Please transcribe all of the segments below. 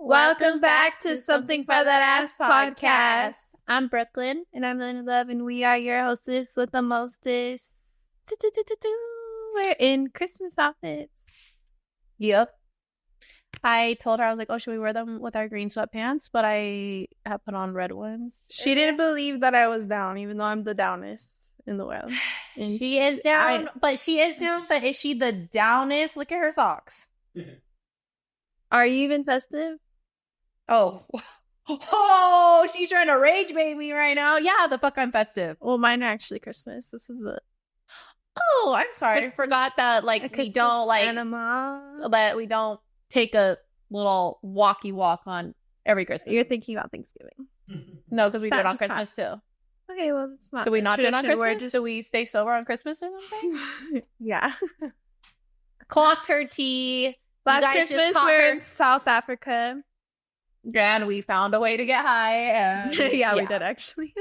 Welcome back to Something for That Ass podcast. I'm Brooklyn. And I'm Lynn Love, and we are your hostess with the mostest. We're in Christmas outfits. Yep. I told her, I was like, oh, should we wear them with our green sweatpants? But I have put on red ones. She didn't believe that I was down, even though I'm the downest in the world. And she is down, but is she the downest? Look at her socks. Are you even festive? Oh, she's trying to rage bait me right now. Yeah, the fuck I'm festive. Well, mine are actually Christmas. This is a... Oh, I'm sorry. I forgot that, we don't, that we don't take a little walkie walk on every Christmas. You're thinking about Thanksgiving. No, because we do it on Christmas, too. Okay, well, it's not. Do we not do it on Christmas? Just... Do we stay sober on Christmas or something? Yeah. Clocked her tea. Last Christmas, we're in South Africa. And we found a way to get high. And yeah, we did, actually.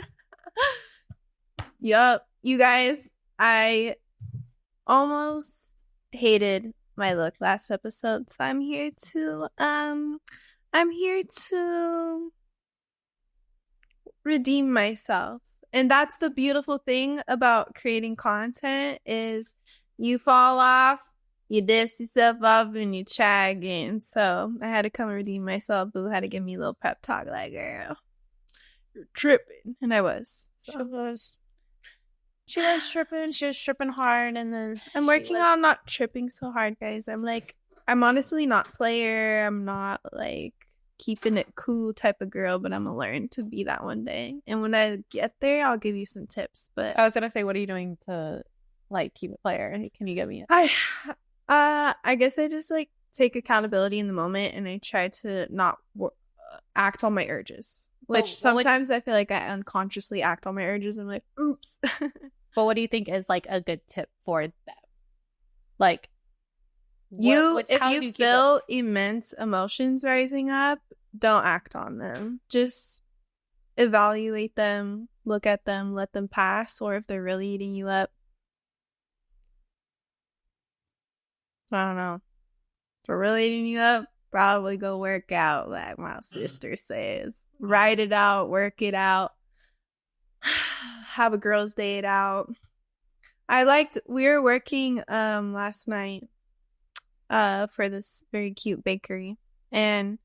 Yup. You guys, I almost hated my look last episode, so I'm here to redeem myself. And that's the beautiful thing about creating content is you fall off, you dust yourself off, and you try again. So I had to come redeem myself. Boo had to give me a little pep talk like, girl, you're tripping. And I was. So. She was tripping. She was tripping hard. And then I'm working on not tripping so hard, guys. I'm honestly not player. I'm not keeping it cool type of girl, but I'm gonna learn to be that one day. And when I get there, I'll give you some tips. But I was gonna say, what are you doing to keep it player? Can you give me I guess I just take accountability in the moment, and I try to not act on my urges. Which sometimes I feel like I unconsciously act on my urges. I'm like, oops. But what do you think is a good tip for them? If you feel immense emotions rising up, don't act on them. Just evaluate them, look at them, let them pass. Or if they're really eating you up, I don't know. If they're really eating you up, probably go work out, like my sister says. Write it out, work it out. Have a girls' date out. We were working last night for this very cute bakery, and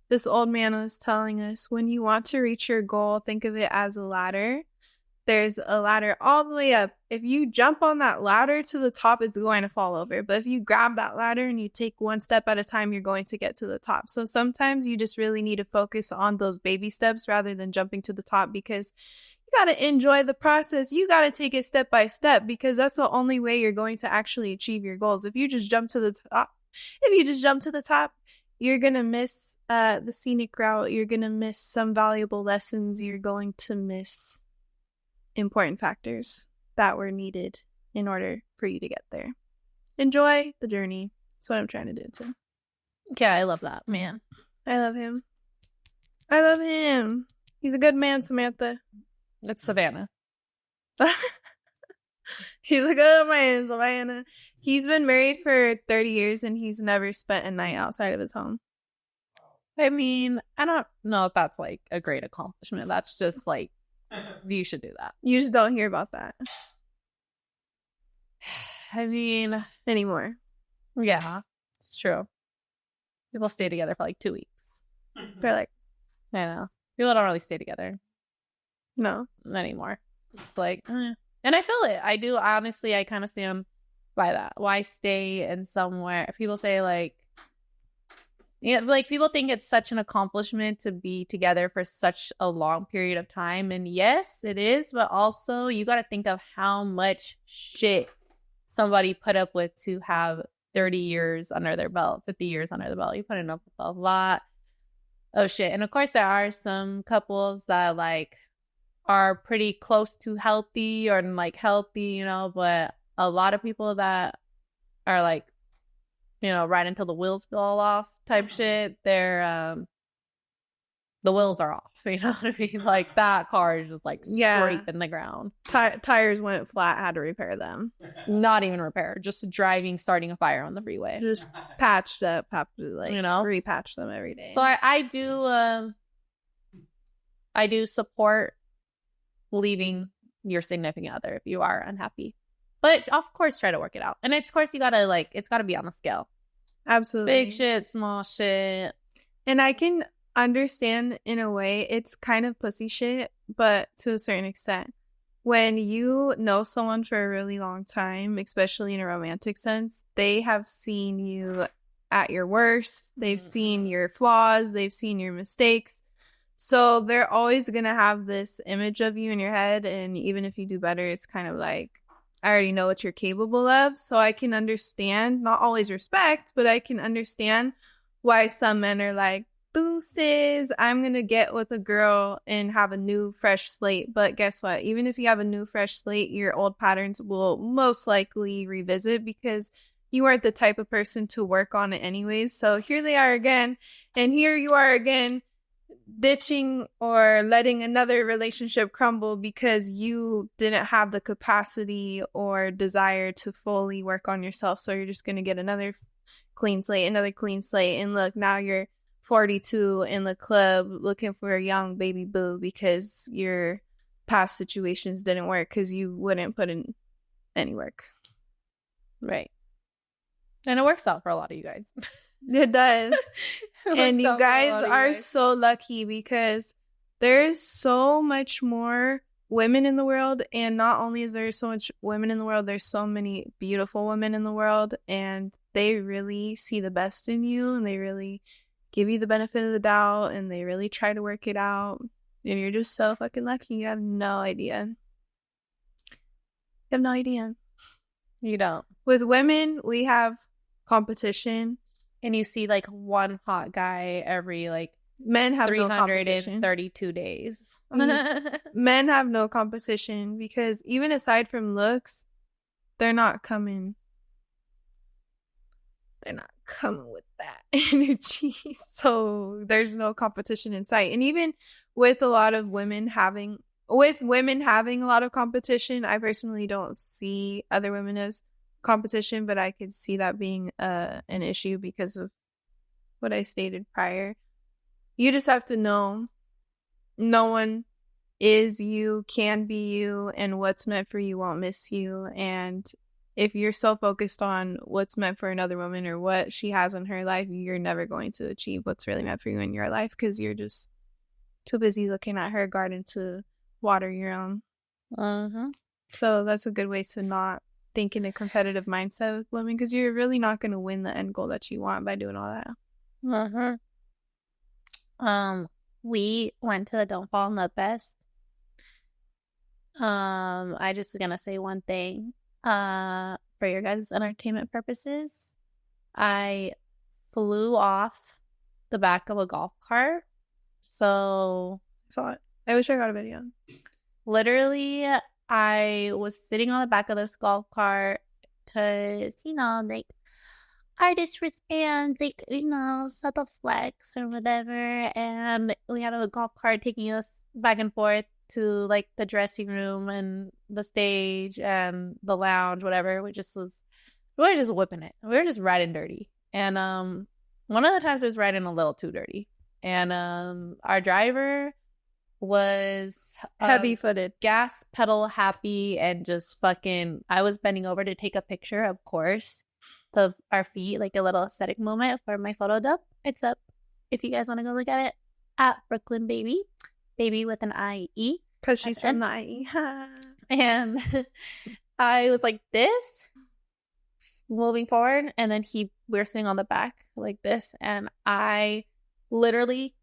this old man was telling us, when you want to reach your goal, think of it as a ladder. There's a ladder all the way up. If you jump on that ladder to the top, it's going to fall over. But if you grab that ladder and you take one step at a time, you're going to get to the top. So sometimes you just really need to focus on those baby steps rather than jumping to the top, because you got to enjoy the process. You got to take it step by step, because that's the only way you're going to actually achieve your goals. If you just jump to the top, you're going to miss the scenic route. You're going to miss some valuable lessons. You're going to miss important factors that were needed in order for you to get there. Enjoy the journey. That's what I'm trying to do too. Yeah, I love that, man. I love him. He's a good man, Samantha. It's Savannah. He's a good man, Savannah. He's been married for 30 years and he's never spent a night outside of his home. I mean, I don't know if that's a great accomplishment. That's just you should do that. You just don't hear about that. I mean, anymore. Yeah, it's true. People stay together for 2 weeks. They're I know. People don't really stay together. No. Anymore. It's And I feel it. I do. Honestly, I kind of stand by that. Why stay in somewhere? People say people think it's such an accomplishment to be together for such a long period of time. And yes, it is. But also, you got to think of how much shit somebody put up with to have 30 years under their belt, 50 years under the belt. You're putting up with a lot of shit. And of course, there are some couples that are pretty close to healthy or healthy, but a lot of people that are right until the wheels fall off type shit, they're the wheels are off. You know what I mean? Like, that car is just like scraping the ground. Tires went flat, had to repair them. Not even repair, just driving, starting a fire on the freeway. Just patched up, have to like, you know, repatch them every day. So I do support leaving your significant other if you are unhappy. But of course, try to work it out. And of course, you gotta like, it's gotta be on a scale. Absolutely. Big shit, small shit. And I can understand in a way it's kind of pussy shit, but to a certain extent. When you know someone for a really long time, especially in a romantic sense, they have seen you at your worst. They've seen your flaws. They've seen your mistakes. So they're always going to have this image of you in your head. And even if you do better, it's kind of like, I already know what you're capable of. So I can understand, not always respect, but I can understand why some men are like, deuces, I'm going to get with a girl and have a new, fresh slate. But guess what? Even if you have a new, fresh slate, your old patterns will most likely revisit because you weren't the type of person to work on it anyways. So here they are again. And here you are again, ditching or letting another relationship crumble because you didn't have the capacity or desire to fully work on yourself. So you're just going to get another clean slate. And look, now you're 42 in the club looking for a young baby boo because your past situations didn't work because you wouldn't put in any work. Right. And it works out for a lot of you guys. It does. And you guys are so lucky because there's so much more women in the world. And not only is there so much women in the world, there's so many beautiful women in the world. And they really see the best in you and they really give you the benefit of the doubt and they really try to work it out. And you're just so fucking lucky. You have no idea. You have no idea. You don't. With women, we have competition. And you see like one hot guy every like men have 332 days. Men have no competition because even aside from looks, they're not coming with that energy. So there's no competition in sight. And even with a lot of women having a lot of competition, I personally don't see other women as competition, but I could see that being an issue because of what I stated prior. You just have to know no one is you, can be you, and what's meant for you won't miss you. And if you're so focused on what's meant for another woman or what she has in her life, you're never going to achieve what's really meant for you in your life because you're just too busy looking at her garden to water your own. So that's a good way to not think in a competitive mindset with women because you're really not going to win the end goal that you want by doing all that. We went to the Don't Fall in Love Fest. I just gonna say one thing. For your guys' entertainment purposes, I flew off the back of a golf cart. So I saw it. I wish I got a video. Literally, I was sitting on the back of this golf cart because, you know, like, artist wristbands, like, you know, sort of flex or whatever. And we had a golf cart taking us back and forth to, like, the dressing room and the stage and the lounge, whatever. We were just whipping it. We were just riding dirty. And one of the times I was riding a little too dirty. And our driver was heavy-footed, gas pedal happy, and just fucking, I was bending over to take a picture, of course, of our feet, like a little aesthetic moment for my photo dump. It's up if you guys want to go look at it at Brooklyn Baby with an IE, because she's from the IE. And I was like this, moving forward, and then we were sitting on the back like this, and I literally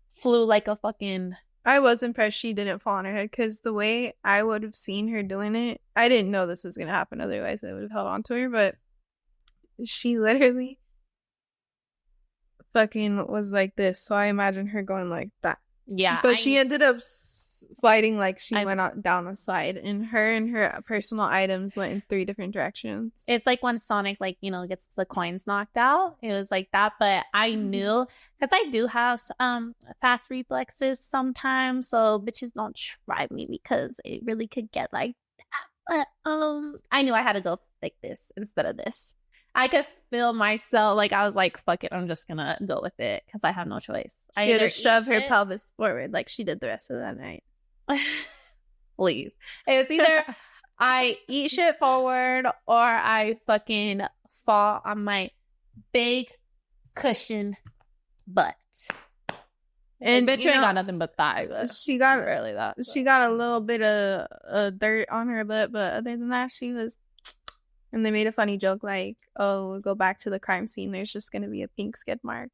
flew like a fucking... I was impressed she didn't fall on her head because the way I would have seen her doing it, I didn't know this was going to happen. Otherwise, I would have held on to her. But she literally fucking was like this. So I imagine her going like that. Yeah. But she ended up sliding like she went out down a slide, and her personal items went in 3 different directions. It's like when Sonic, like, you know, gets the coins knocked out. It was like that, but I knew, because I do have fast reflexes sometimes, so bitches don't try me because it really could get like that. But I knew I had to go like this instead of this. I could feel myself, like, I was like, fuck it, I'm just gonna go with it because I have no choice. She had to shove her pelvis forward like she did the rest of that night. Please. It was either I eat shit forward or I fucking fall on my big cushion butt. And bitch ain't got nothing but thigh. She got barely that. She got a little bit of dirt on her butt, but other than that, she was. And they made a funny joke like, "Oh, we'll go back to the crime scene. There's just gonna be a pink skid mark."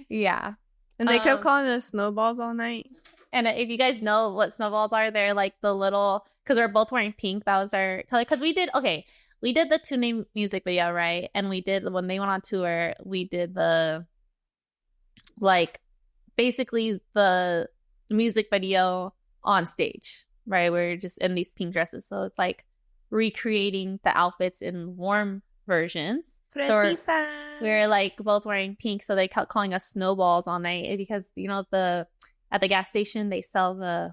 Yeah, and they kept calling us snowballs all night. And if you guys know what snowballs are, they're like the little, because we're both wearing pink. That was our color. Because we did the 2 Name music video, right? And we did, when they went on tour, we did the, like, basically the music video on stage, right? We're just in these pink dresses, so it's like recreating the outfits in warm versions. So we're like both wearing pink, so they kept calling us snowballs all night because, you know, at the gas station they sell the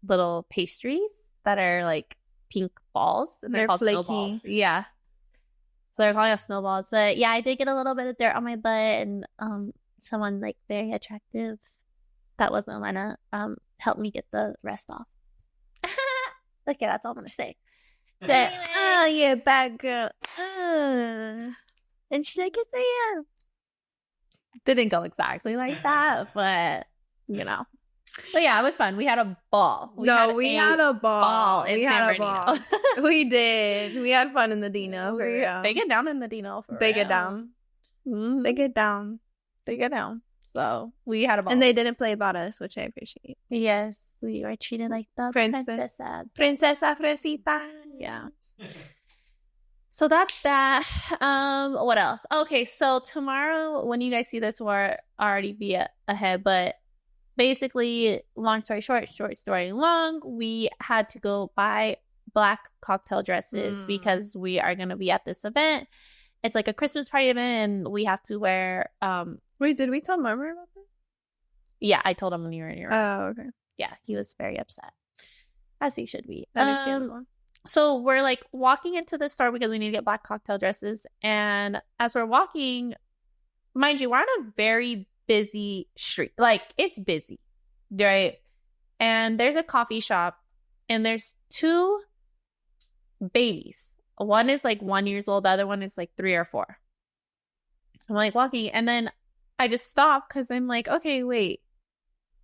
little pastries that are like pink balls, and they're called flaky snowballs. Yeah, so they're calling us snowballs. But yeah, I did get a little bit of dirt on my butt, and someone like very attractive that wasn't gonna help me get the rest off. Okay, that's all I'm gonna say. That, anyway. Oh, yeah, bad girl. And she's like, yes, I am. Didn't go exactly like that, but, you know. But yeah, it was fun. We had a ball. We had a ball. We had a ball. We did. We had fun in the Dino. They get down in the Dino. They get down. Mm-hmm. They get down. They get down. So we had a ball. And they didn't play about us, which I appreciate. Yes, we were treated like the princesses. Princesa Fresita. Yeah. So that's that. What else? Okay, so tomorrow, when you guys see this, we'll already be ahead. But basically, long story short, short story long, we had to go buy black cocktail dresses because we are going to be at this event. It's like a Christmas party event, and we have to wear... Wait, did we tell Murmur about this? Yeah, I told him when you were in your room. Oh, okay. Yeah, he was very upset. As he should be. Understandable. So we're like walking into the store because we need to get black cocktail dresses. And as we're walking, mind you, we're on a very busy street. Like, it's busy, right? And there's a coffee shop, and there's 2 babies. One is like 1 year old. The other one is like 3 or 4. I'm like walking, and then I just stop because I'm like, okay, wait,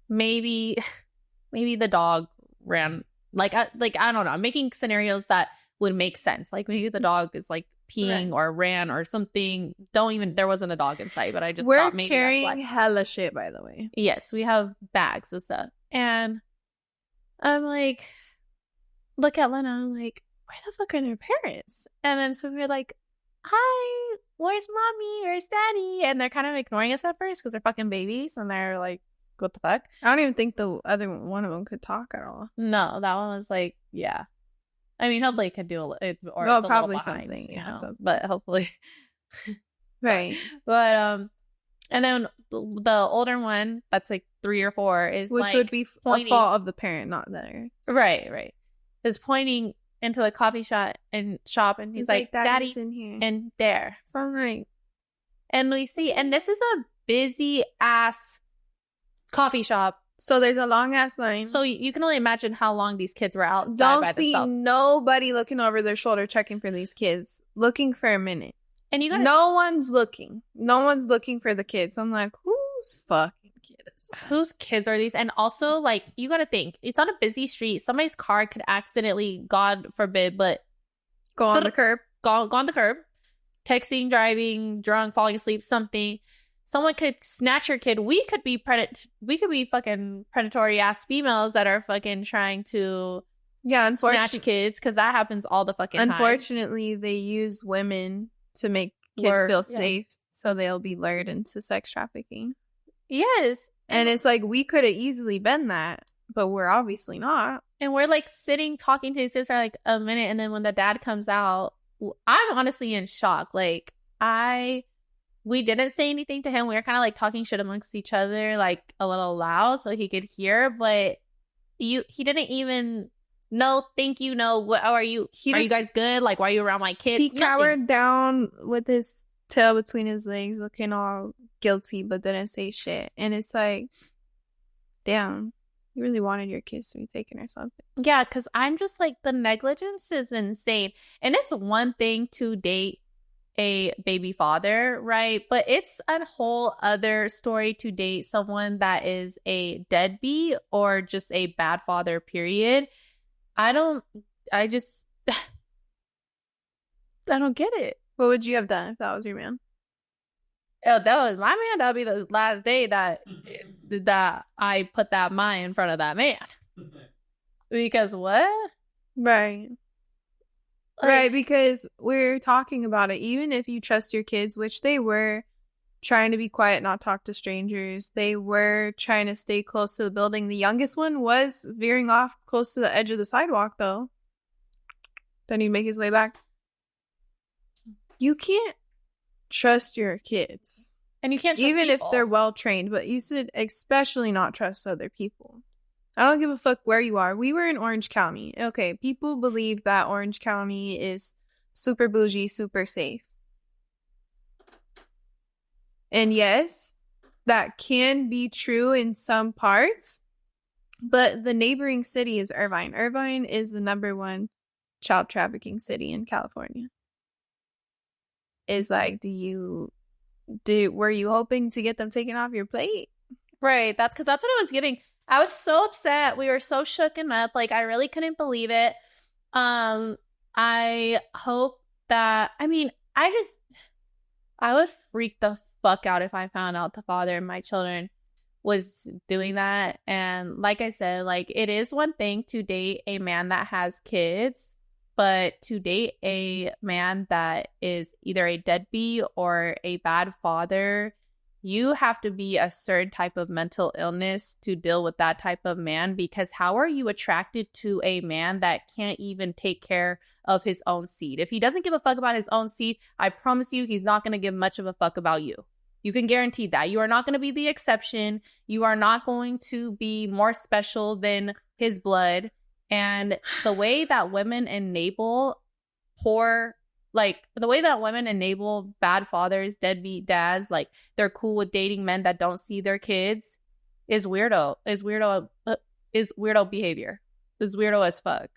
maybe the dog ran. Like I don't know. I'm making scenarios that would make sense. Like maybe the dog is like peeing or ran or something. There wasn't a dog in sight, but I just thought maybe carrying that's why. Hella shit, by the way. Yes, we have bags and stuff. And I'm like, look at Lena. I'm like, where the fuck are their parents? And then so we're like, hi, where's mommy? Where's daddy? And they're kind of ignoring us at first because they're fucking babies, and they're like, what the fuck? I don't even think the other one of them could talk at all. No, that one was like, yeah. I mean, hopefully it could do it, or well, it's probably behind, something, you know? something. But hopefully, right. But and then the older one, that's like 3 or 4, is which like would be pointing, a fault of the parent, not theirs. Right. Is pointing into the coffee shop, and he's like, "Daddy's in here," and there. So I'm like, and we see, and this is a busy ass coffee shop. So there's a long ass line. So you can only imagine how long these kids were outside Don't by see themselves. Nobody looking over their shoulder checking for these kids, looking for a minute. And you got no one's looking. No one's looking for the kids. I'm like, whose fucking kids? Whose kids are these? And also, like, you got to think, it's on a busy street. Somebody's car could accidentally, God forbid, but go on the curb. Go on the curb. Texting, driving, drunk, falling asleep, something. Someone could snatch your kid. We could be fucking predatory ass females that are fucking trying to snatch kids, because that happens all the fucking time. Unfortunately, they use women to make kids feel safe, so they'll be lured into sex trafficking. Yes. And it's like, we could have easily been that. but we're obviously not. And we're like sitting talking to his sister like a minute, and then when the dad comes out, I'm honestly in shock. Like we didn't say anything to him. We were kind of like talking shit amongst each other, like a little loud so he could hear, but he didn't even no thank you, no, what, how are you? Are you guys good? Like, why are you around my kids? He cowered down with his tail between his legs, looking all guilty, but didn't say shit. And it's like, damn, you really wanted your kids to be taken or something. Yeah, because I'm just like, the negligence is insane. And it's one thing to date a baby father, right? But it's a whole other story to date someone that is a deadbeat or just a bad father, period. I don't get it. What would you have done if that was your man? Oh, that was my man. That would be the last day that I put that mind in front of that man. Because what? Right. Right, because we're talking about it. Even if you trust your kids, which they were trying to be quiet, not talk to strangers. They were trying to stay close to the building. The youngest one was veering off close to the edge of the sidewalk, though. Then he'd make his way back. You can't trust your kids. And you can't trust even people. If they're well trained, but you should especially not trust other people. I don't give a fuck where you are. We were in Orange County. Okay, people believe that Orange County is super bougie, super safe. And yes, that can be true in some parts, but the neighboring city is Irvine. Irvine is the #1 child trafficking city in California. Is like, were you hoping to get them taken off your plate? Right, that's what it was giving. I was so upset. We were so shooken up. Like, I really couldn't believe it. I hope that, I would freak the fuck out if I found out the father of my children was doing that. And like I said, like, it is one thing to date a man that has kids, but to date a man that is either a deadbeat or a bad father, you have to be a certain type of mental illness to deal with that type of man, because how are you attracted to a man that can't even take care of his own seed? If he doesn't give a fuck about his own seed, I promise you he's not going to give much of a fuck about you. You can guarantee that. You are not going to be the exception. You are not going to be more special than his blood. And the way that women enable bad fathers, deadbeat dads, like, they're cool with dating men that don't see their kids, is weirdo behavior. Is weirdo as fuck.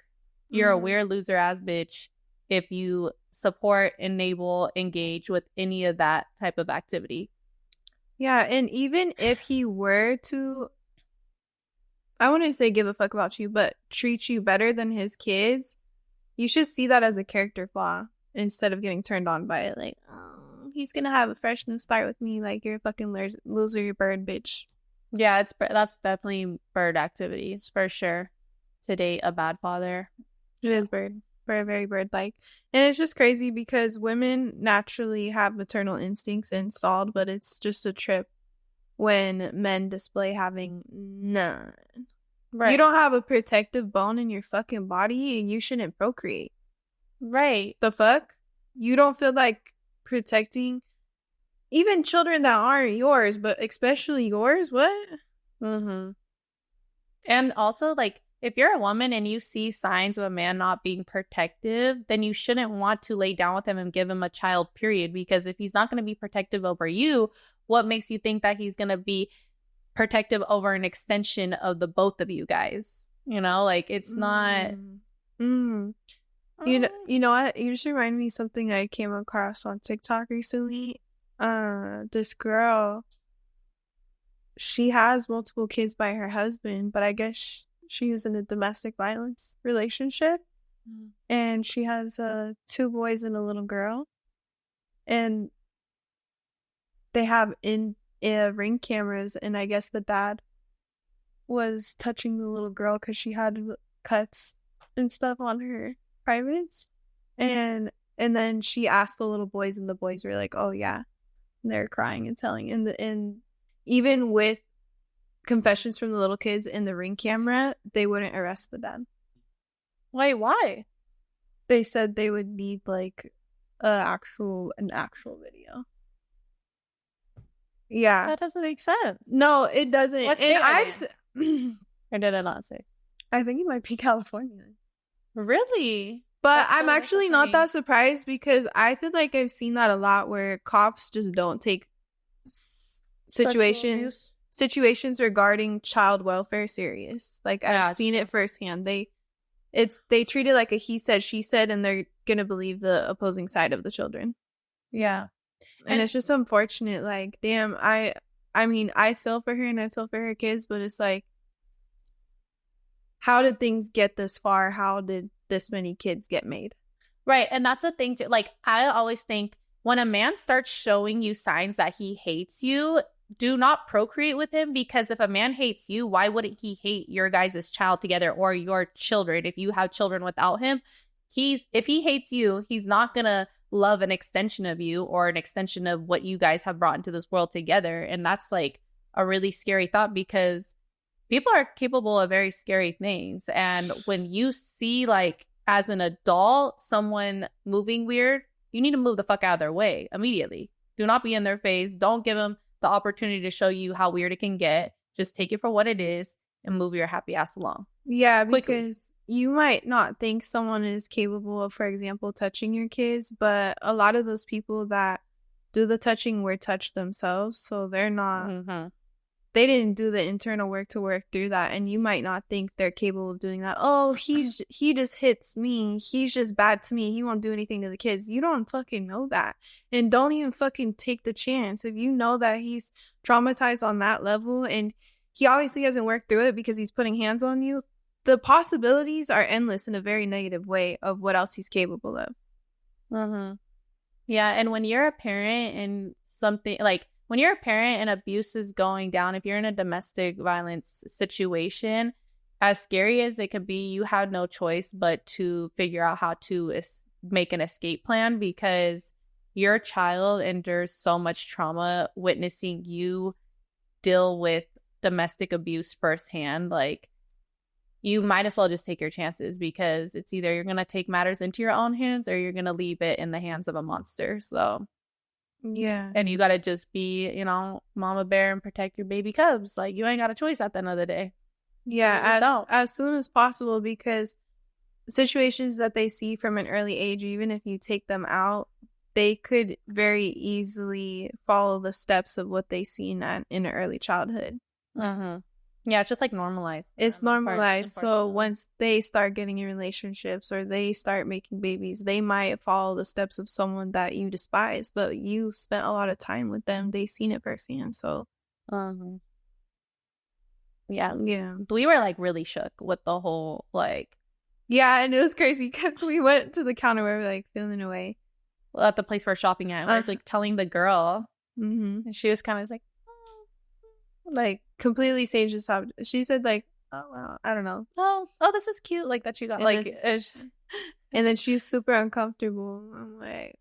You're a weird loser ass bitch if you support, enable, engage with any of that type of activity. Yeah, and even if he were to, I wouldn't say give a fuck about you, but treat you better than his kids, you should see that as a character flaw instead of getting turned on by it. Like, oh, he's gonna have a fresh new start with me. Like, you're a fucking loser, you bird bitch. Yeah, that's definitely bird activities for sure. To date a bad father. It is bird. Very, very bird-like. And it's just crazy because women naturally have maternal instincts installed, but it's just a trip when men display having none. Right. You don't have a protective bone in your fucking body and you shouldn't procreate. Right. The fuck? You don't feel like protecting even children that aren't yours, but especially yours? What? Mm-hmm. And also, like, if you're a woman and you see signs of a man not being protective, then you shouldn't want to lay down with him and give him a child, period. Because if he's not going to be protective over you, what makes you think that he's going to be protective over an extension of the both of you guys? You know, like, it's not... You know what? You just remind me of something I came across on TikTok recently. This girl, she has multiple kids by her husband, but I guess she was in a domestic violence relationship. And she has 2 boys and a little girl. And they have ring cameras, and I guess the dad was touching the little girl because she had cuts and stuff on her privates. And then she asked the little boys, and the boys were like, oh yeah. And they're crying and telling. And even with confessions from the little kids in the Ring camera, they wouldn't arrest the dad. Wait, why? They said they would need like an actual video. Yeah, That doesn't make sense. no, it doesn't. What state are they or did I not say? I think it might be California. Really? But That's I'm so actually not disappointing. that surprised because I feel like I've seen that a lot where cops just don't take situations regarding child welfare serious. Like I've seen it firsthand. They treat it like a he said, she said, and they're gonna believe the opposing side of the children. Yeah. And it's just unfortunate. Like, damn, I mean, I feel for her and I feel for her kids, but it's like, how did things get this far? How did this many kids get made? Right. And that's the thing too. Like, I always think when a man starts showing you signs that he hates you, do not procreate with him, because if a man hates you, why wouldn't he hate your guys' child together or your children if you have children without him? If he hates you, he's not gonna love an extension of you or an extension of what you guys have brought into this world together. And that's like a really scary thought, because people are capable of very scary things. And when you see, like, as an adult, someone moving weird, you need to move the fuck out of their way immediately. Do not be in their face. Don't give them the opportunity to show you how weird it can get. Just take it for what it is and move your happy ass along. Yeah, quickly. Because you might not think someone is capable of, for example, touching your kids, but a lot of those people that do the touching were touched themselves, so they're not, they didn't do the internal work to work through that, and you might not think they're capable of doing that. Oh, he just hits me, he's just bad to me, he won't do anything to the kids. You don't fucking know that, and don't even fucking take the chance. If you know that he's traumatized on that level, and he obviously hasn't worked through it because he's putting hands on you, the possibilities are endless in a very negative way of what else he's capable of. Yeah, and when you're a parent and something like, when you're a parent and abuse is going down, if you're in a domestic violence situation, as scary as it could be, you have no choice but to figure out how to make an escape plan, because your child endures so much trauma witnessing you deal with domestic abuse firsthand. Like, you might as well just take your chances, because it's either you're going to take matters into your own hands or you're going to leave it in the hands of a monster. So, yeah. And you got to just be, mama bear and protect your baby cubs. Like, you ain't got a choice at the end of the day. Yeah, as soon as possible, because situations that they see from an early age, even if you take them out, they could very easily follow the steps of what they seen in early childhood. Yeah, it's just like normalized. It's normalized. So once they start getting in relationships or they start making babies, they might follow the steps of someone that you despise, but you spent a lot of time with them. They seen it firsthand. So, yeah. We were like really shook with the whole Yeah, and it was crazy because we went to the counter where we were like feeling away. At the place we're shopping at, we were like telling the girl, and she was kind of like, like completely changed the subject. She said like, oh wow, I don't know. Oh, this is cute. Like that you got and then she was super uncomfortable. I'm like,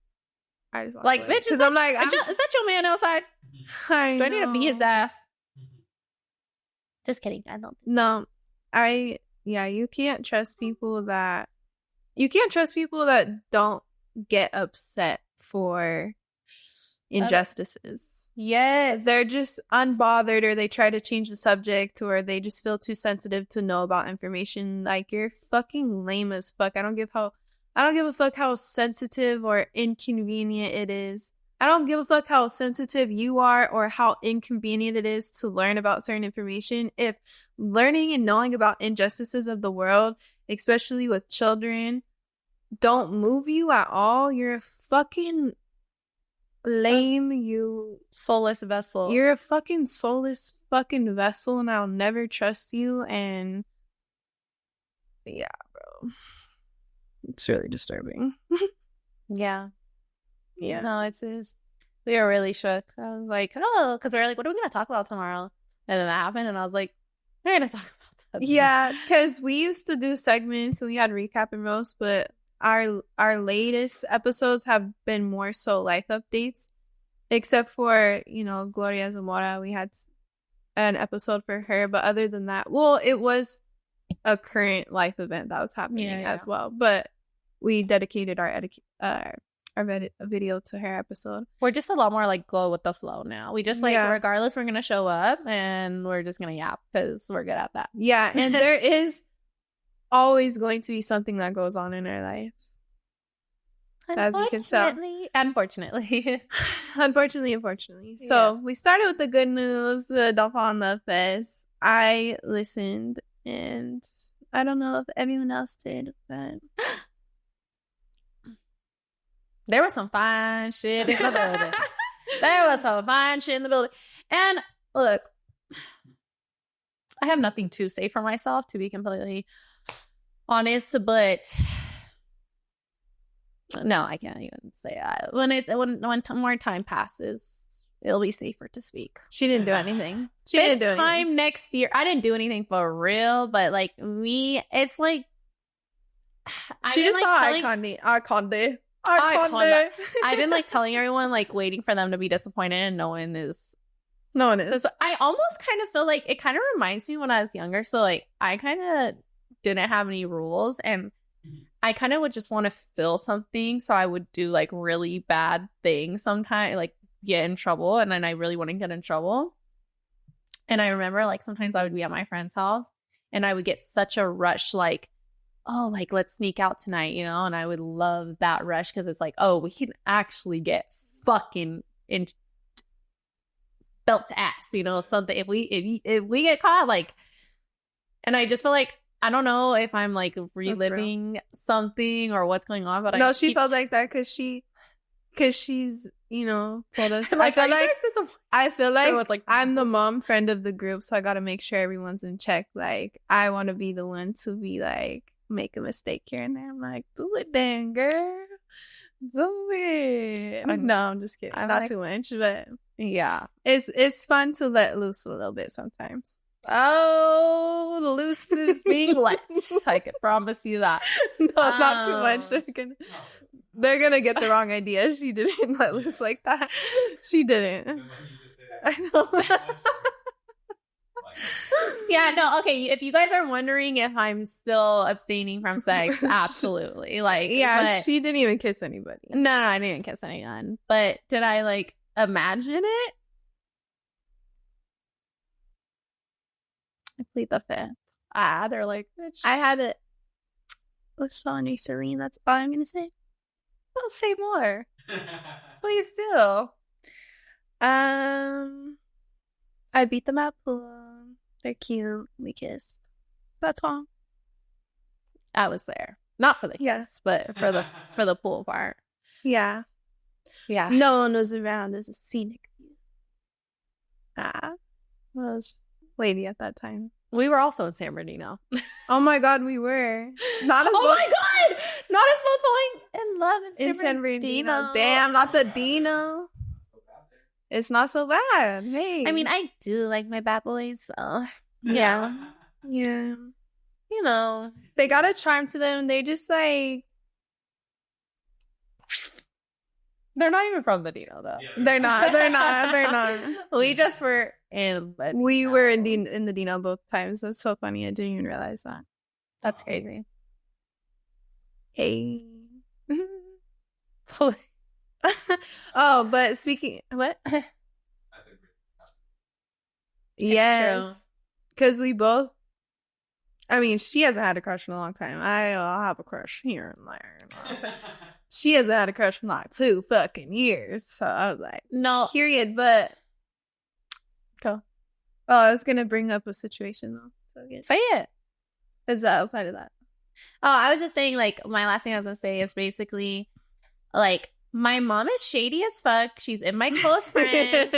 I just like, bitch, because I'm like, is that your man outside? Do I need to beat his ass? Just kidding. I don't. No, you can't trust people that don't get upset for injustices. Yes. They're just unbothered, or they try to change the subject, or they just feel too sensitive to know about information. Like, you're fucking lame as fuck. I don't give a fuck how sensitive or inconvenient it is. I don't give a fuck how sensitive you are or how inconvenient it is to learn about certain information. If learning and knowing about injustices of the world, especially with children, don't move you at all, you're a fucking lame, you soulless vessel. You're a fucking soulless fucking vessel, and I'll never trust you. And yeah, bro, it's really disturbing. Yeah. No, it's we were really shook. I was like, oh, because we were like, what are we gonna talk about tomorrow? And then that happened, and I was like, we're gonna talk about that. Yeah, because we used to do segments and we had recap and roast, but our latest episodes have been more so life updates, except for Gloria Zamora. We had an episode for her. But other than that, well, it was a current life event that was happening as well. But we dedicated our video to her episode. We're just a lot more like go with the flow now. We just like regardless, we're gonna show up and we're just gonna yap because we're good at that. Yeah, and there is always going to be something that goes on in our life. As you can tell. Unfortunately. Unfortunately. So we started with the good news, the Don't Fall in Love Fest. I listened, and I don't know if everyone else did, but there was some fine shit in the building. There was some fine shit in the building. And look, I have nothing to say for myself, to be completely honest, but no, I can't even say it. When more time passes, it'll be safer to speak. She didn't do anything. This time next year, I didn't do anything for real, but like it's like she just saw Iconde. I've been like telling everyone, like waiting for them to be disappointed, and no one is. I almost kind of feel like it kind of reminds me when I was younger. So like I kind of didn't have any rules, and I kind of would just want to feel something, so I would do like really bad things sometimes, like get in trouble, and then I really wouldn't get in trouble. And I remember like sometimes I would be at my friend's house and I would get such a rush, like, oh, like let's sneak out tonight, you know? And I would love that rush because it's like, oh, we can actually get fucking in belt to ass, you know, something. If we get caught, like, and I just feel like I don't know if I'm like reliving something or what's going on, but no, she felt like that because she's, you know, told us. Like, I feel like I'm the mom friend of the group, so I got to make sure everyone's in check. Like, I want to be the one to be like, make a mistake here and there. I'm like, do it then, girl. Do it. No, I'm just kidding. Not like, too much, but yeah, it's fun to let loose a little bit sometimes. Oh, the loose is being let. I can promise you that. No, not too much. They're gonna get the wrong idea. She didn't let loose like that. She didn't. I know. Yeah, no, okay. If you guys are wondering if I'm still abstaining from sex, absolutely. Like, yeah, but she didn't even kiss anybody. No, I didn't even kiss anyone. But did I like imagine it? I plead the fifth. They're like, bitch. I had it. Let's call me Celine. That's all I'm gonna say. I'll say more. Please do. I beat them at pool. They're cute. We kissed. That's all. I was there, not for the kiss, but for the pool part. Yeah. No one was around. There's a scenic view. I was lady at that time. We were also in San Bernardino. Oh my god, we were. Not as both falling in love in San Bernardino. Damn, not the Dino. It's not so bad. Hey. I mean, I do like my bad boys, so yeah. You know. They got a charm to them. They just like they're not even from the Dino though. Yeah, they're not. We just were in the Dino. We were in the Dino both times. That's so funny. I didn't even realize that. That's crazy. Hey. Oh, but speaking what? Yes, because we both. I mean, she hasn't had a crush in a long time. I'll have a crush here and there. You know she hasn't had a crush in like 2 fucking years. So I was like, no, period. But go. Oh, I was gonna bring up a situation though. So good. Say it. Is that outside of that? Oh, I was just saying, like, my last thing I was gonna say is basically, like, my mom is shady as fuck. She's in my close friends.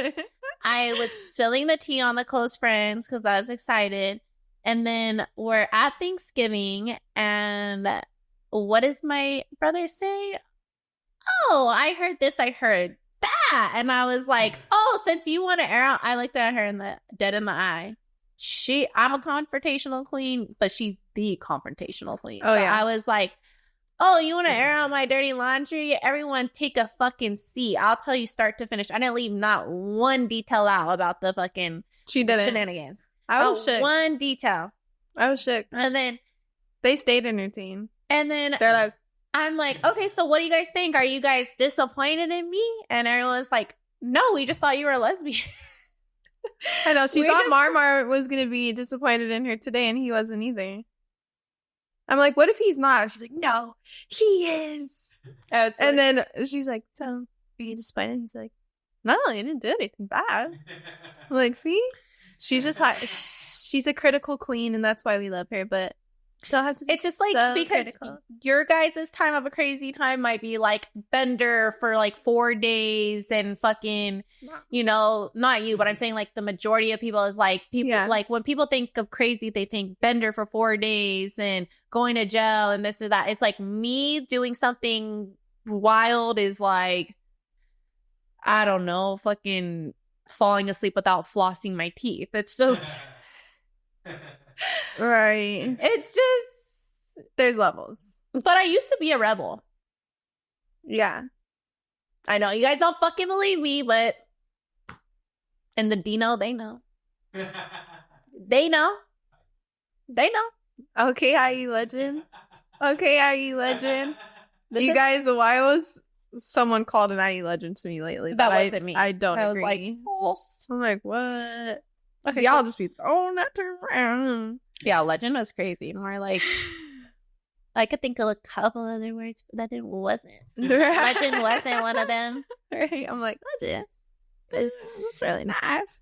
I was spilling the tea on the close friends because I was excited. And then we're at Thanksgiving, and what does my brother say? Oh, I heard this, I heard that. And I was like, oh, since you want to air out, I looked at her dead in the eye. I'm a confrontational queen, but she's the confrontational queen. Oh, so yeah. I was like, oh, you want to air out my dirty laundry? Everyone take a fucking seat. I'll tell you start to finish. I didn't leave not one detail out about the fucking shenanigans. I was shook. One detail. I was shook. And then they stayed entertained. And then they're like, I'm like, okay, so what do you guys think? Are you guys disappointed in me? And everyone's like, no, we just thought you were a lesbian. I know. She thought Marmar was going to be disappointed in her today, and he wasn't either. I'm like, what if he's not? She's like, no, he is. And then she's like, so, are you disappointed? He's like, no, you didn't do anything bad. I'm like, see? She's just she's a critical queen, and that's why we love her, but don't have to be. It's just like, so because critical. Your guys' time of a crazy time might be like Bender for like 4 days and fucking, you know, not you, but I'm saying like the majority of people is like people like when people think of crazy, they think Bender for 4 days and going to jail and this and that. It's like me doing something wild is like, I don't know, fucking falling asleep without flossing my teeth. It's just. Right. It's just there's levels. But I used to be a rebel. Yeah. I know you guys don't fucking believe me, but and the Dino, they know. They know. Okay, IE legend. Okay, IE legend. You guys, why was someone called an IE legend to me lately? That wasn't me. I don't agree. I was like, false. I'm like, what? Okay, y'all just be throwing that term around. Yeah, legend was crazy. More like, I could think of a couple other words, but that it wasn't. Legend wasn't one of them. Right? I'm like, legend. That's really nice.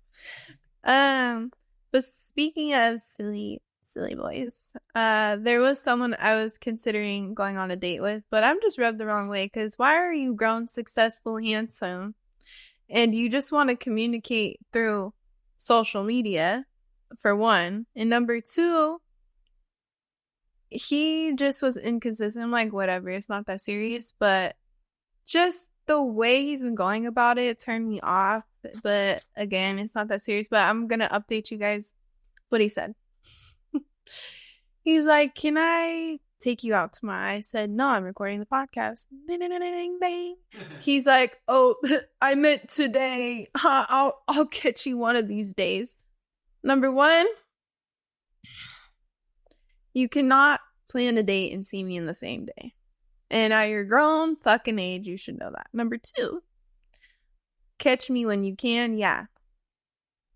But speaking of silly boys, there was someone I was considering going on a date with, but I'm just rubbed the wrong way because why are you grown, successful, handsome, and you just want to communicate through social media, for one, and number two, he just was inconsistent. I'm like, whatever, it's not that serious, but just the way he's been going about it turned me off. But again, it's not that serious, but I'm gonna update you guys what he said. He's like, can I take you out tomorrow? I said, no, I'm recording the podcast. Ding, ding, ding, ding, ding. He's like, oh, I meant today. I'll catch you one of these days. Number one, you cannot plan a date and see me in the same day. And at your grown fucking age, you should know that. Number two, catch me when you can. Yeah.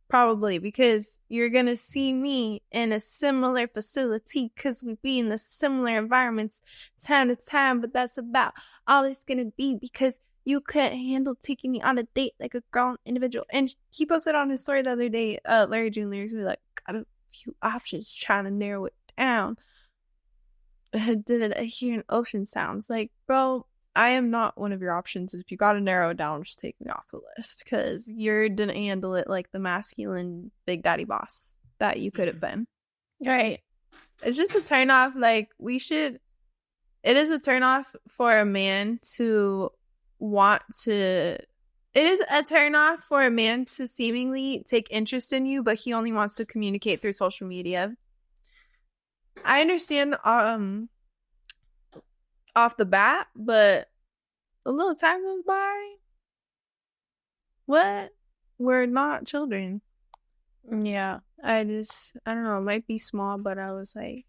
Probably, because you're going to see me in a similar facility because we be in the similar environments time to time, but that's about all it's going to be because you couldn't handle taking me on a date like a grown individual. And he posted on his story the other day, Larry June lyrics were like, got a few options trying to narrow it down. Did it here in Ocean Sounds. Like, bro, I am not one of your options. If you got to narrow it down, just take me off the list because you didn't handle it like the masculine big daddy boss that you could have been. Right. It's just a turn off. Like, it is a turn off for a man to it is a turn off for a man to seemingly take interest in you, but he only wants to communicate through social media. I understand, off the bat, but a little time goes by. What? We're not children. Yeah. I don't know, it might be small, but I was like,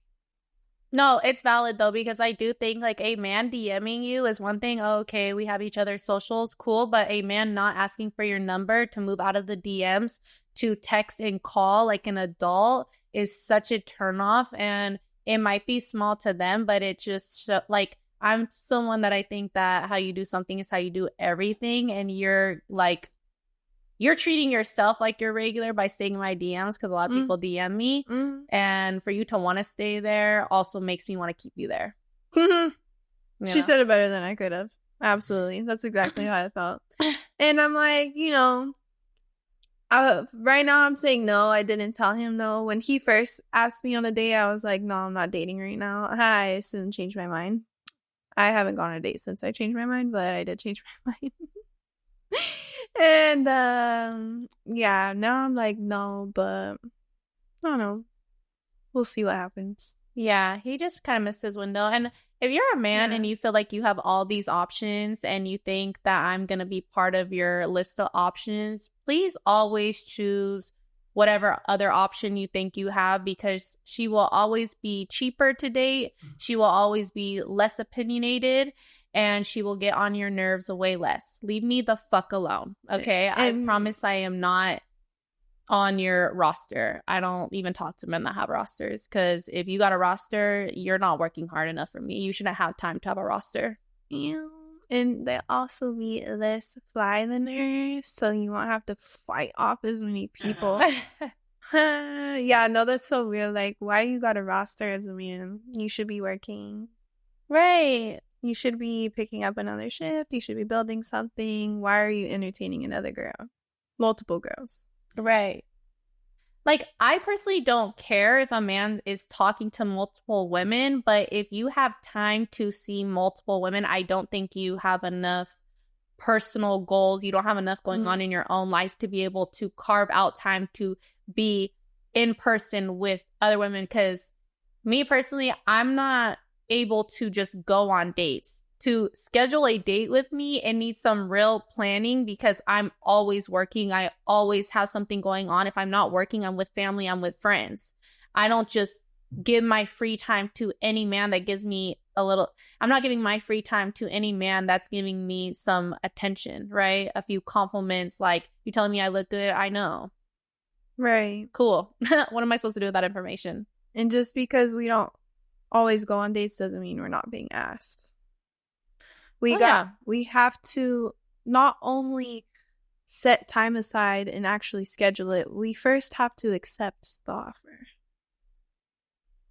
no, it's valid though, because I do think like a man DMing you is one thing. Oh, okay, we have each other's socials, cool, but a man not asking for your number to move out of the DMs to text and call like an adult is such a turnoff. And it might be small to them, but it just like, I'm someone that I think that how you do something is how you do everything. And you're treating yourself like you're regular by staying in my DMs because a lot of people DM me. And for you to want to stay there also makes me want to keep you there. She said it better than I could have. Absolutely. That's exactly how I felt. And I'm like, right now I'm saying no. I didn't tell him no. When he first asked me on a date, I was like, no, I'm not dating right now. I soon changed my mind. I haven't gone on a date since I changed my mind, but I did change my mind. And yeah, now I'm like, no, but I don't know. We'll see what happens. Yeah, he just kind of missed his window. And if you're a man and you feel like you have all these options and you think that I'm going to be part of your list of options, please always choose whatever other option you think you have, because she will always be cheaper to date. She will always be less opinionated, and she will get on your nerves way less. Leave me the fuck alone. Okay. I promise I am not on your roster. I don't even talk to men that have rosters, because if you got a roster, you're not working hard enough for me. You shouldn't have time to have a roster. Yeah. And they also be less fly than her, so you won't have to fight off as many people. Yeah, no, that's so weird. Like, why you got a roster as a man? You should be working. Right. You should be picking up another shift. You should be building something. Why are you entertaining another girl? Multiple girls. Right. Like, I personally don't care if a man is talking to multiple women, but if you have time to see multiple women, I don't think you have enough personal goals. You don't have enough going on in your own life to be able to carve out time to be in person with other women. Because me personally, I'm not able to just go on dates. To schedule a date with me, it needs some real planning, because I'm always working. I always have something going on. If I'm not working, I'm with family, I'm with friends. I don't just give my free time to any man that gives me I'm not giving my free time to any man that's giving me some attention, right? A few compliments, like, you telling me I look good? I know. Right. Cool. What am I supposed to do with that information? And just because we don't always go on dates doesn't mean we're not being asked. We have to not only set time aside and actually schedule it, we first have to accept the offer.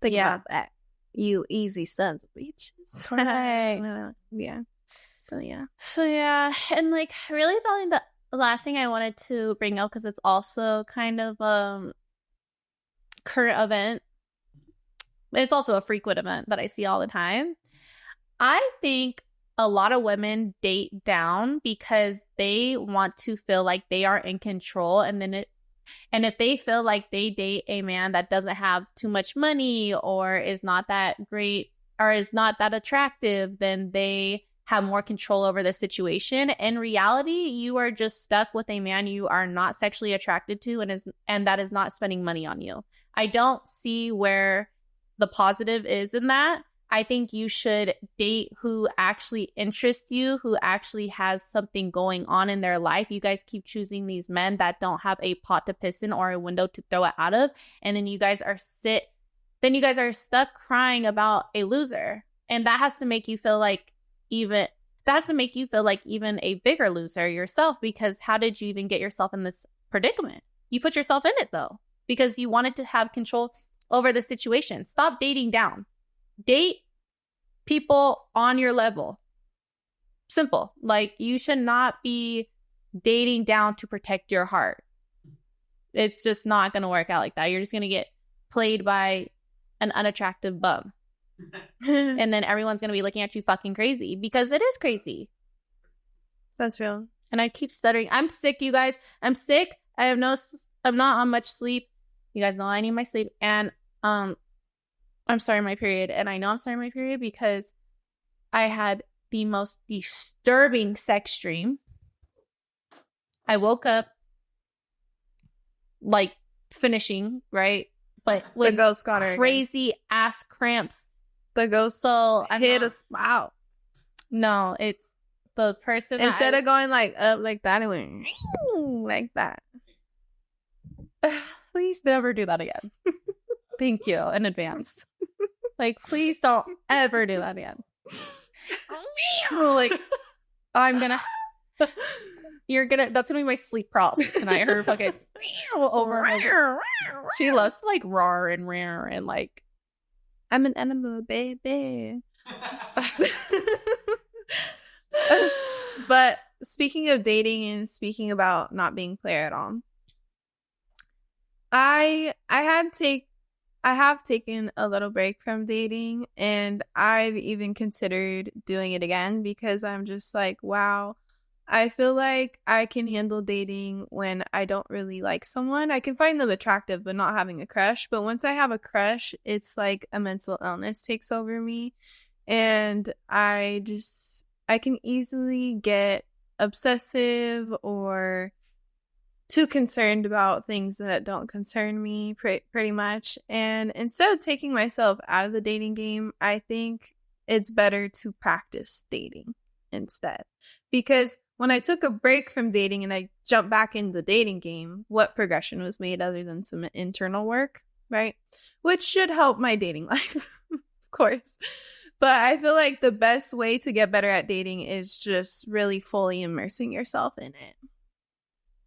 Think about that, you easy sons of bitches. Right. Yeah. So yeah. And like, really the last thing I wanted to bring up, because it's also kind of current event, it's also a frequent event that I see all the time. I think a lot of women date down because they want to feel like they are in control, and if they feel like they date a man that doesn't have too much money or is not that great or is not that attractive, then they have more control over the situation. In reality, you are just stuck with a man you are not sexually attracted to and that is not spending money on you. I don't see where the positive is in that. I think you should date who actually interests you, who actually has something going on in their life. You guys keep choosing these men that don't have a pot to piss in or a window to throw it out of. And then you guys are stuck crying about a loser. And that has to make you feel like even a bigger loser yourself, because how did you even get yourself in this predicament? You put yourself in it, though, because you wanted to have control over the situation. Stop dating down. Date people on your level. Simple. Like, you should not be dating down to protect your heart. It's just not going to work out like that. You're just going to get played by an unattractive bum. And then everyone's going to be looking at you fucking crazy, because it is crazy. That's real. And I keep stuttering. I'm sick, you guys. I'm sick. I'm not on much sleep. You guys know I need my sleep. And I'm starting my period, and I know I'm starting my period because I had the most disturbing sex dream. I woke up like finishing, right? But with the ghost got her crazy again. Ass cramps. The ghost hit a spout. No, it's the person. Instead of going like up like that, it went like that. Please never do that again. Thank you in advance. Like, please don't ever do that again. Like, that's gonna be my sleep paralysis tonight. Her fucking over and over. She loves to like roar and like, I'm an animal, baby. But speaking of dating and speaking about not being clear at all, I have taken a little break from dating, and I've even considered doing it again, because I'm just like, wow, I feel like I can handle dating when I don't really like someone. I can find them attractive, but not having a crush. But once I have a crush, it's like a mental illness takes over me. And I can easily get obsessive or too concerned about things that don't concern me pretty much. And instead of taking myself out of the dating game, I think it's better to practice dating instead. Because when I took a break from dating and I jumped back into the dating game, what progression was made other than some internal work, right? Which should help my dating life, of course. But I feel like the best way to get better at dating is just really fully immersing yourself in it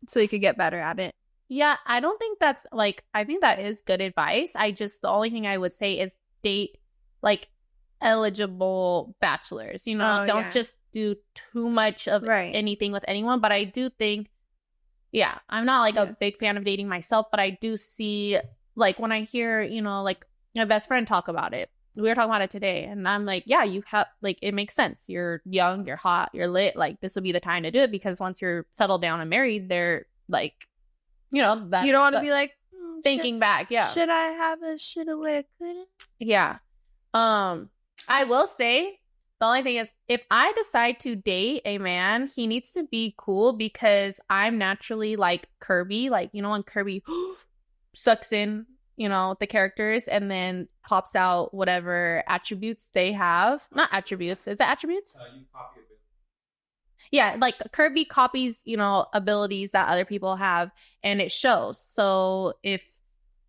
so you could get better at it. Yeah, I don't think that's like, I think that is good advice. The only thing I would say is date like eligible bachelors, don't just do too much of anything with anyone. But I do think, I'm not like a big fan of dating myself, but I do see like when I hear, like my best friend talk about it, we were talking about it today, and I'm like, yeah, you have like, it makes sense. You're young, you're hot, you're lit. Like this would be the time to do it, because once you're settled down and married, they're like, that you don't want to be like thinking back. Yeah. Should I have a shoulda, woulda, coulda? Yeah. I will say the only thing is, if I decide to date a man, he needs to be cool, because I'm naturally like Kirby. Like, when Kirby sucks in, the characters and then pops out whatever attributes they have. Not attributes. Is it attributes? You copy a bit. Yeah, like Kirby copies, abilities that other people have, and it shows. So if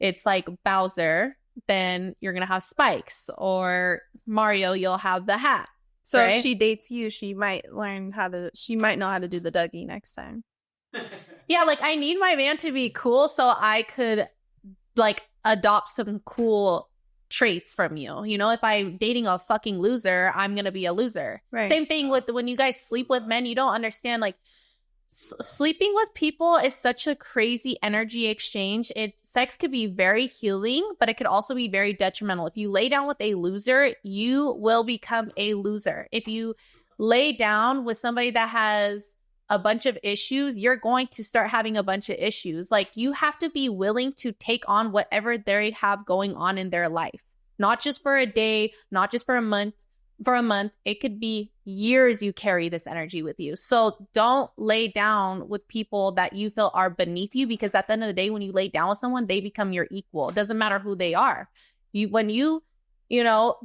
it's like Bowser, then you're going to have spikes, or Mario, you'll have the hat. So right? If she dates you, she might know how to do the Dougie next time. Yeah, like I need my man to be cool so I could like adopt some cool traits from you. If I'm dating a fucking loser, I'm going to be a loser. Right. Same thing with when you guys sleep with men, you don't understand like sleeping with people is such a crazy energy exchange. Sex could be very healing, but it could also be very detrimental. If you lay down with a loser, you will become a loser. If you lay down with somebody that has a bunch of issues, you're going to start having a bunch of issues. Like you have to be willing to take on whatever they have going on in their life, not just for a day, not just for a month. It could be years you carry this energy with you. So don't lay down with people that you feel are beneath you, because at the end of the day, when you lay down with someone, they become your equal. It doesn't matter who they are. When you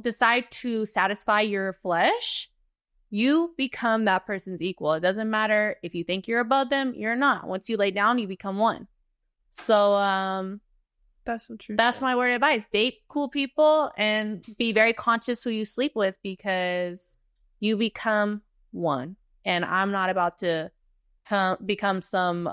decide to satisfy your flesh, you become that person's equal. It doesn't matter if you think you're above them, you're not. Once you lay down, you become one. So, that's some true. That's my word of advice. Date cool people and be very conscious who you sleep with, because you become one. And I'm not about to become some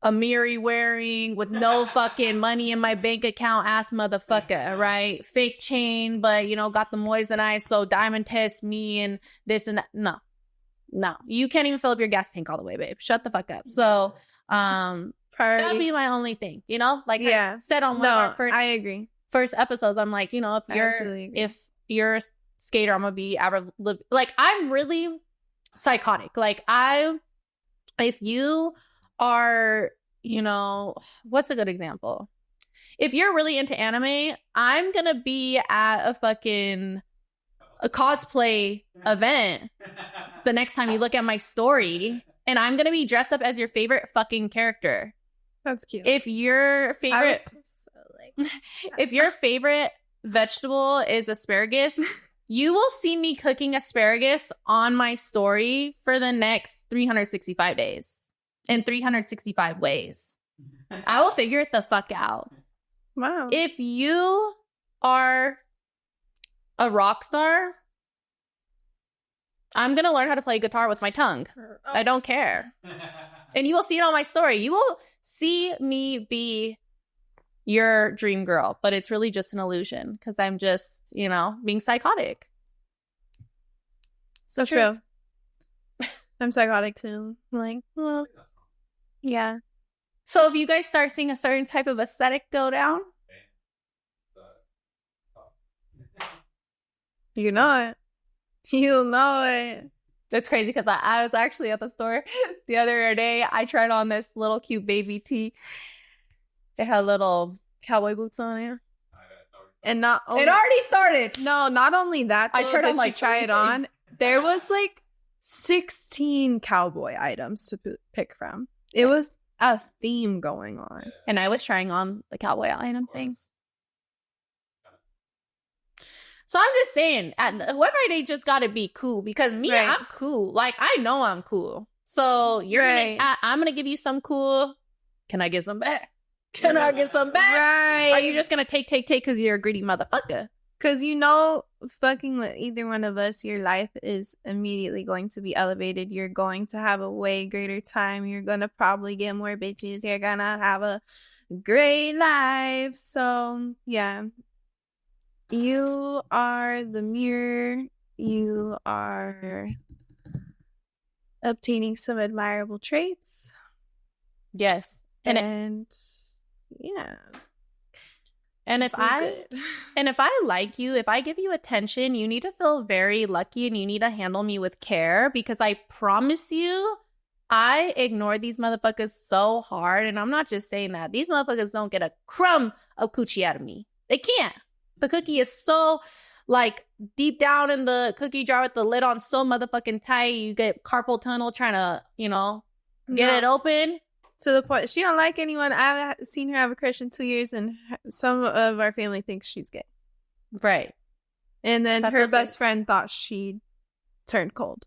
Amiri wearing with no fucking money in my bank account ass motherfucker, right? Fake chain, but got the moissanite, so diamond test me and this and that. No, you can't even fill up your gas tank all the way, babe. Shut the fuck up. So, that'd be my only thing, like I said on one of our I agree. First episodes, I'm like, if you're a skater, I'm gonna be like, I'm really psychotic. Like if you are, what's a good example? If you're really into anime, I'm gonna be at a cosplay event the next time you look at my story, and I'm gonna be dressed up as your favorite fucking character. That's cute. If your favorite if your favorite vegetable is asparagus, you will see me cooking asparagus on my story for the next 365 days in 365 ways. I will figure it the fuck out. Wow. If you are a rock star, I'm going to learn how to play guitar with my tongue. I don't care. And you will see it on my story. You will see me be your dream girl, but it's really just an illusion, because I'm just, being psychotic. So true. I'm psychotic too. Like, well, yeah. So if you guys start seeing a certain type of aesthetic go down, you know it. You'll know it. That's crazy because I was actually at the store the other day. I tried on this little cute baby tee. It had little cowboy boots on it. And not only, It already started. No, not only that, though, I tried on you try it on. There was like 16 cowboy items to pick from. It was a theme going on. And I was trying on the cowboy item things. So I'm just saying, whoever they just got to be cool because me, Right. I'm cool. Like, I know I'm cool. So you're Right. I'm going to give you some cool. Can I get some back? Can I get some back? Right. Are you just going to take because you're a greedy motherfucker? Because you know, fucking with either one of us, your life is immediately going to be elevated. You're going to have a way greater time. You're going to probably get more bitches. You're going to have a great life. So, yeah. You are the mirror. You are obtaining some admirable traits. Yes. And yeah. And if I like you, if I give you attention, you need to feel very lucky and you need to handle me with care because I promise you, I ignore these motherfuckers so hard. And I'm not just saying that. These motherfuckers don't get a crumb of coochie out of me. They can't. The cookie is so, like, deep down in the cookie jar with the lid on so motherfucking tight. You get carpal tunnel trying to, get it open. To the point, she don't like anyone. I haven't seen her have a crush in 2 years, and some of our family thinks she's gay. Right. And then That's her also- best friend thought she turned cold.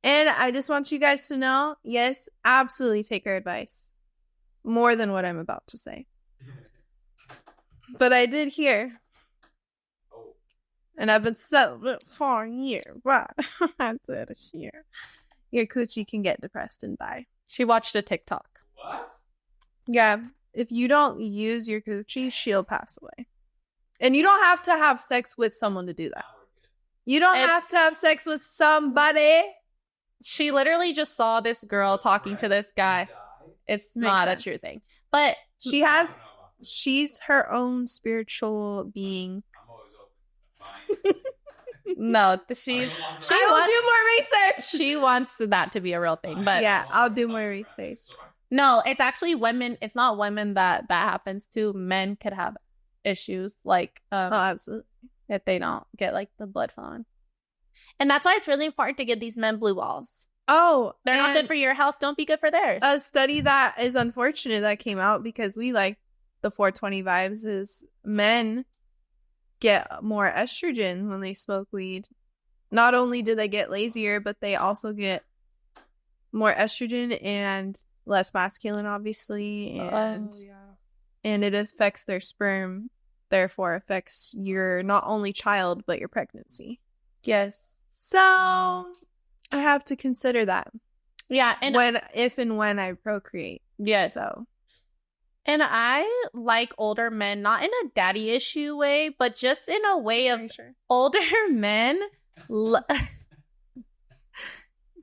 And I just want you guys to know, yes, absolutely take her advice. More than what I'm about to say. But I did hear. And I've been celibate for a year. But I did hear. Your coochie can get depressed and die. She watched a TikTok. What? Yeah. If you don't use your coochie, she'll pass away. And you don't have to have sex with someone to do that. You don't have to have sex with somebody. She literally just saw this girl talking to this guy. It's Makes not sense. a true thing. But She's her own spiritual being. I'm always open. no, she's I will do more research. she wants that to be a real thing. But Yeah, I'll do more research. no, it's actually women. It's not women that happens to. Men could have issues like Oh, absolutely. if they don't get like the blood flowing. And that's why it's really important to give these men blue balls. Oh, They're not good for your health. Don't be good for theirs. a study that is unfortunate that came out because we like the 420 vibes is men get more estrogen when they smoke weed. Not only do they get lazier, but they also get more estrogen and less masculine, obviously, and it affects their sperm, therefore affects your not only child but your pregnancy. Yes. So I have to consider that Yeah. And if and when I procreate. yes. So And I like older men, not in a daddy issue way, but just in a way of older men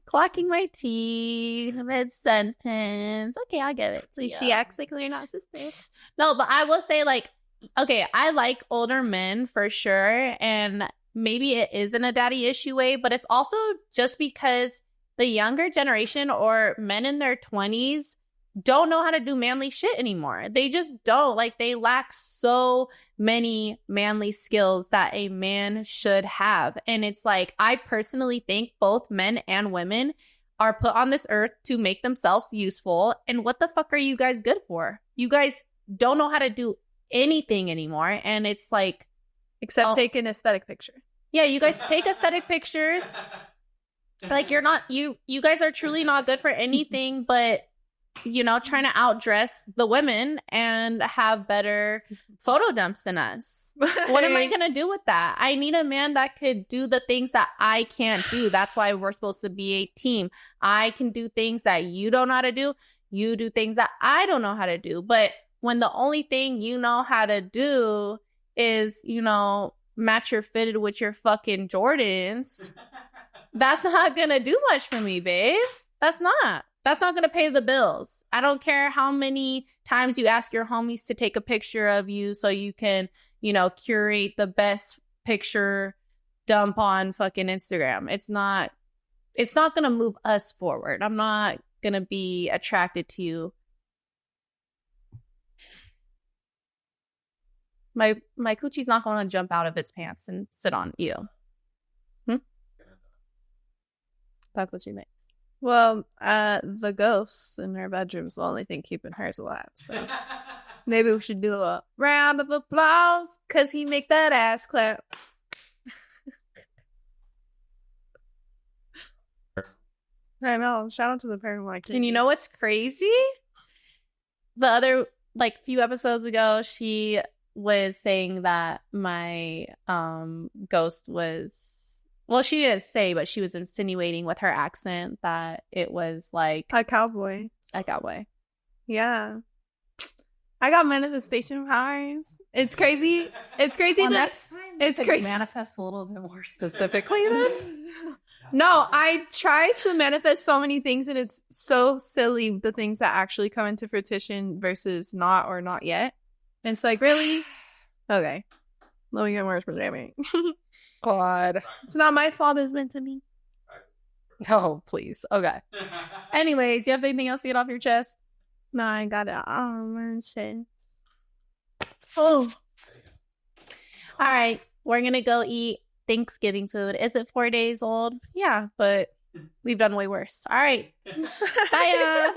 clocking my tea mid sentence. Okay, I'll give it. So she acts like we're not sisters. No, but I will say, like, okay, I like older men for sure. And maybe it isn't a daddy issue way, but it's also just because the younger generation or men in their 20s don't know how to do manly shit anymore. They just don't. Like, they lack so many manly skills that a man should have. And it's like, I personally think both men and women are put on this earth to make themselves useful. And what the fuck are you guys good for? You guys don't know how to do anything anymore. And it's like, Except take an aesthetic picture. yeah, you guys take aesthetic pictures. Like, you're not, you guys are truly not good for anything but, trying to outdress the women and have better photo dumps than us. What am I going to do with that? I need a man that could do the things that I can't do. That's why we're supposed to be a team. I can do things that you don't know how to do. You do things that I don't know how to do. But when the only thing you know how to do is, match your fitted with your fucking Jordans, that's not going to do much for me, babe. That's not going to pay the bills. I don't care how many times you ask your homies to take a picture of you so you can, curate the best picture dump on fucking Instagram. It's not it's not gonna move us forward. I'm not gonna be attracted to you. My coochie's not gonna jump out of its pants and sit on you. That's what she thinks. Well, the ghosts in her bedroom's the only thing keeping hers alive. So maybe we should do a round of applause because he make that ass clap. I know. Shout out to the paranormal activities. And you know what's crazy? The other, like, few episodes ago, she was saying that my ghost was... Well, she didn't say, but she was insinuating with her accent that it was like... A cowboy. A cowboy. Yeah. I got manifestation powers. It's crazy. It's crazy Well, that... next time it's crazy. Manifest a little bit more specifically then. No, I tried to manifest so many things, and it's so silly, the things that actually come into fruition versus not or not yet. And it's like, really? Okay. Let me get more specific. God. It's not my fault, it's meant to be. Oh, please. Okay. Anyways, do you have anything else to get off your chest? No, I got it. Oh, man, shit. Oh. All right. We're going to go eat Thanksgiving food. Is it 4 days old? Yeah, but we've done way worse. All right. Bye.